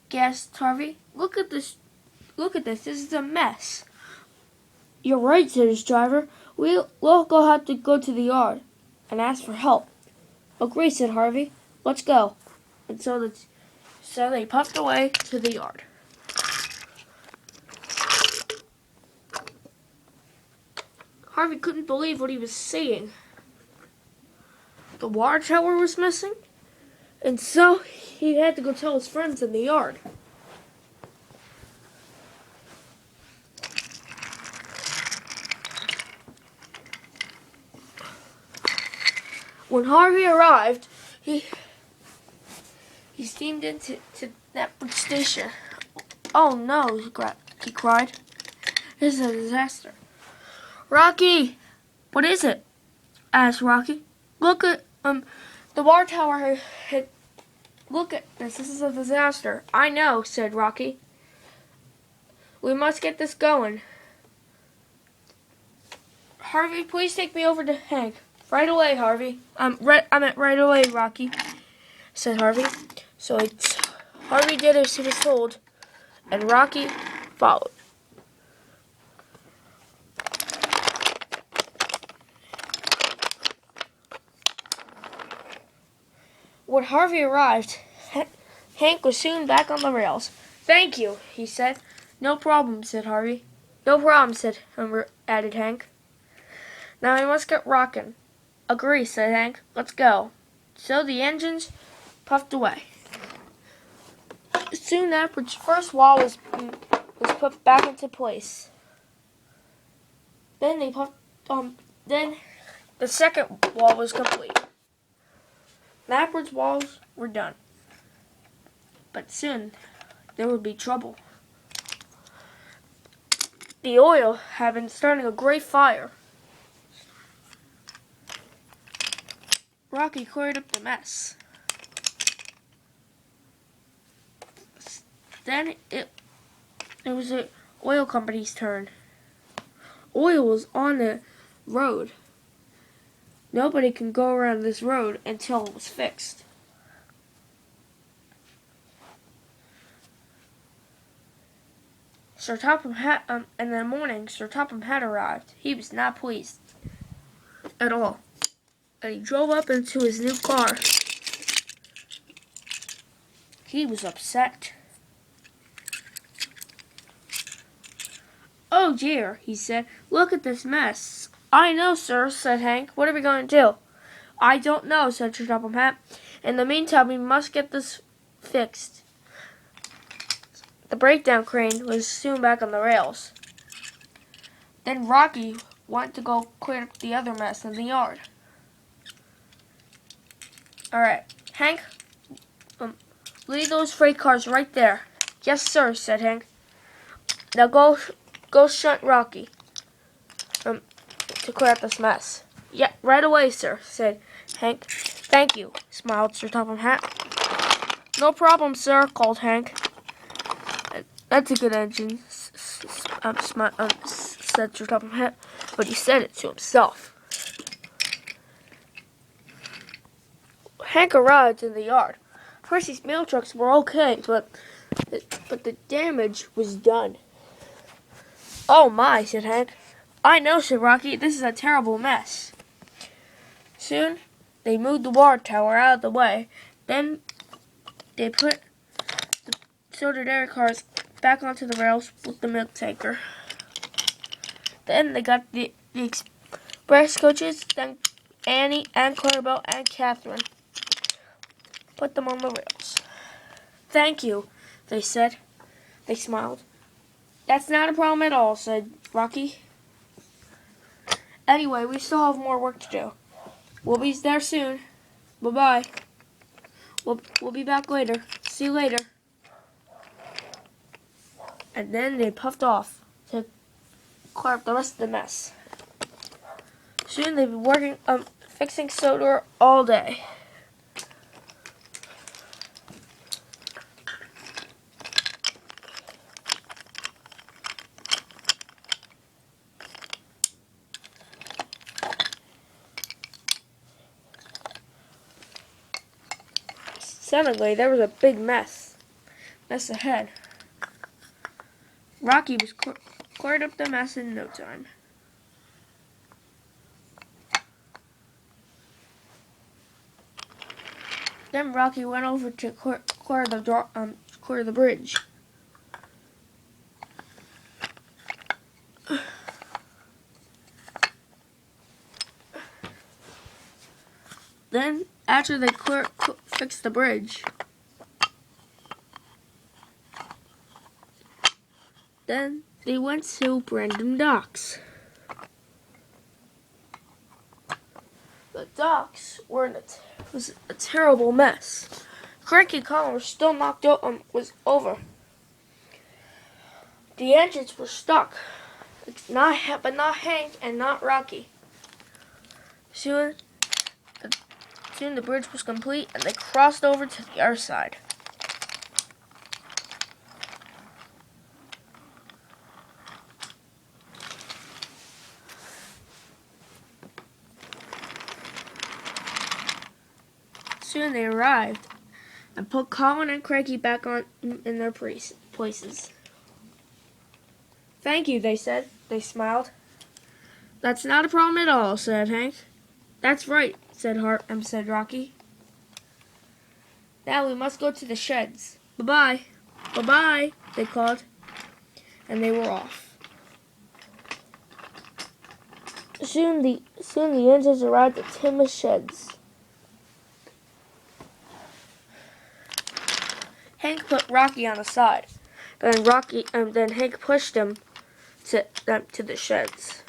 gasped Harvey. Look at this. Look at this. This is a mess. You're right, said his driver. We'll go have to go to the yard and ask for help. Agree, said Harvey. Let's go. And so they puffed away to the yard. Harvey couldn't believe what he was seeing. The water tower was missing, and so he had to go tell his friends in the yard. When Harvey arrived, he steamed into that station. Oh no, he cried. This is a disaster. Rocky, what is it? Asked Rocky. Look at the water tower had. Look at this. This is a disaster. I know, said Rocky. We must get this going. Harvey, please take me over to Hank. Right away, Harvey. I meant right away, Rocky, said Harvey. So Harvey did as he was told, and Rocky followed. When Harvey arrived, Hank was soon back on the rails. Thank you, he said. No problem, said Harvey. No problem, added Hank. Now we must get rocking. Agree, said Hank. Let's go. So the engines puffed away. Soon that first wall was put back into place. Then then the second wall was complete. Knapford's walls were done. But soon there would be trouble. The oil had been starting a great fire. Rocky cleared up the mess. Then it was the oil company's turn. Oil was on the road. Nobody can go around this road until it was fixed. In the morning, Sir Topham had arrived. He was not pleased at all. And he drove up into his new car. He was upset. Oh dear, he said. Look at this mess. I know, sir, said Hank. What are we going to do? I don't know, said Sir Topham. In the meantime, we must get this fixed. The breakdown crane was soon back on the rails. Then Rocky went to go clear up the other mess in the yard. All right, Hank, leave those freight cars right there. Yes, sir, said Hank. Now go shunt Rocky to clear up this mess. Yeah, right away, sir, said Hank. Thank you, smiled Sir Topham Hatt. No problem, sir, called Hank. That's a good engine, said Sir Topham Hatt, but he said it to himself. Hank arrived in the yard. Percy's mail trucks were okay, but the damage was done. Oh my, said Hank. I know, said Rocky. This is a terrible mess. Soon, they moved the water tower out of the way. Then they put the soda dairy cars back onto the rails with the milk tanker. Then they got the express coaches, then Annie and Clarabelle and Catherine. Put them on the rails. Thank you, they said. They smiled. That's not a problem at all, said Rocky. Anyway, we still have more work to do. We'll be there soon. Bye-bye. We'll be back later. See you later. And then they puffed off to clear up the rest of the mess. Soon they'd be working fixing soda all day. Suddenly, there was a big mess. mess ahead. Rocky was cleared up the mess in no time. Then Rocky went over to clear the bridge. Then, after they fixed the bridge, then they went to Brandon Docks. The docks was a terrible mess. Cranky Colin was still knocked out was over. The engines were stuck, but not Hank and not Rocky. Soon the bridge was complete and they crossed over to the other side. Soon they arrived and put Colin and Cranky back in their places. "Thank you," they said. They smiled. "That's not a problem at all," said Hank. "That's right," said Rocky. "Now we must go to the sheds. Bye-bye. Bye-bye," they called, and they were off. Soon the engines arrived at Tim's sheds. Hank put Rocky on the side. Then Hank pushed him to the sheds.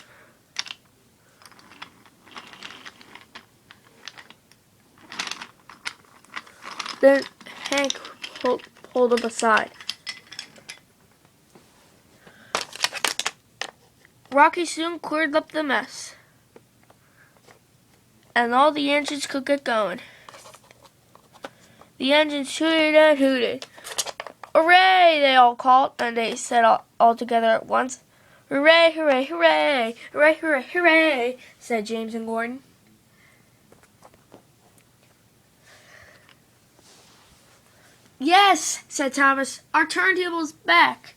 Then Hank pulled him aside. Rocky soon cleared up the mess, and all the engines could get going. The engines hooted and hooted. "Hooray!" they all called, and they said all together at once. "Hooray, hooray, hooray! Hooray, hooray, hooray!" said James and Gordon. "Yes," said Thomas, "our turntable's back."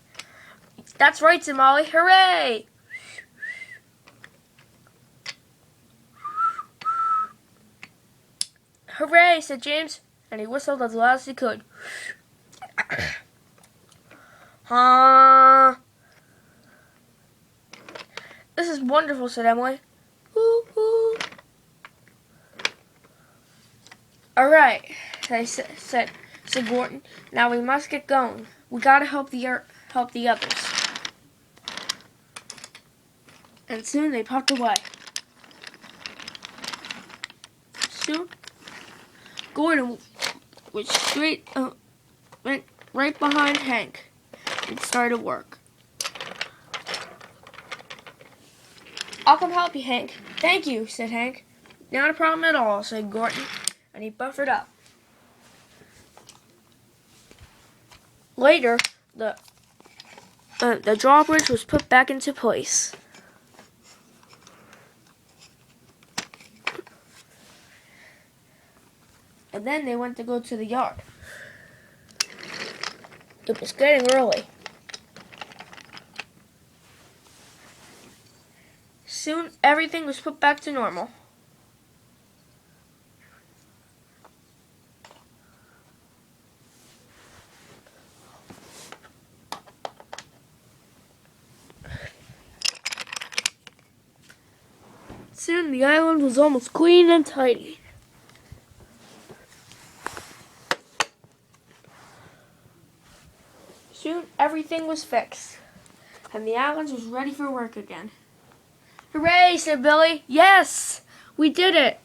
"That's right," said Molly. "Hooray!" "Hooray," said James, and he whistled as loud as he could. "This is wonderful," said Emily. "Woo-hoo." "All right," said Gordon. "Now we must get going. We gotta help the others." And soon they puffed away. Soon, Gordon went right behind Hank and started work. "I'll come help you, Hank." "Thank you," said Hank. "Not a problem at all," said Gordon, and he buffered up. Later, the drawbridge was put back into place. And then they went to go to the yard. It was getting early. Soon, everything was put back to normal. Soon, the island was almost clean and tidy. Soon, everything was fixed, and the island was ready for work again. "Hooray," said Billy. "Yes, we did it."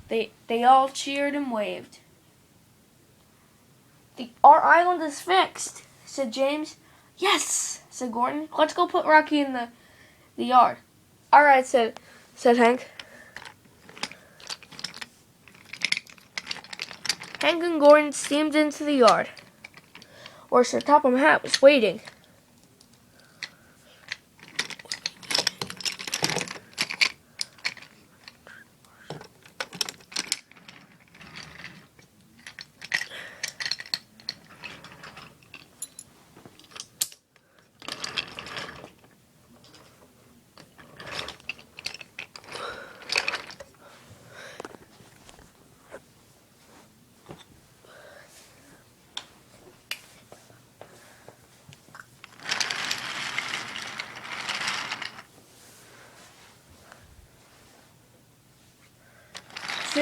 They all cheered and waved. "Our island is fixed," said James. "Yes," said Gordon. "Let's go put Rocky in the yard." "All right," said Hank. Hank and Gordon steamed into the yard, where Sir Topham Hatt was waiting.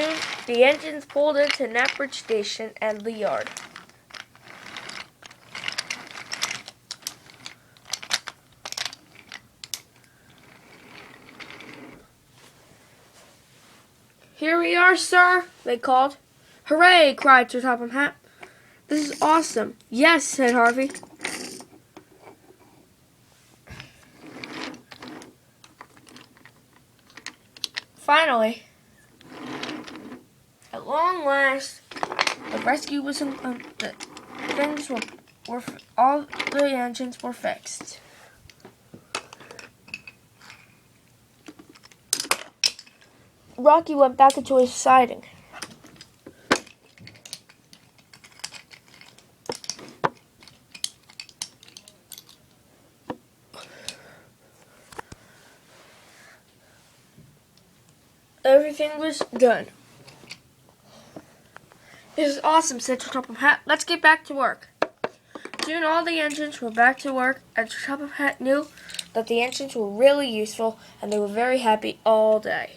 Soon, the engines pulled into Knapbridge Station and the yard. "Here we are, sir," they called. "Hooray!" cried Sir Topham Hatt. "This is awesome." "Yes," said Harvey. Finally, at long last, the rescue was the things were all the engines were fixed. Rocky went back into his siding. Everything was done. "This is awesome," said Sir Topham Hatt. "Let's get back to work." Soon all the engines were back to work, and Sir Topham Hatt knew that the engines were really useful, and they were very happy all day.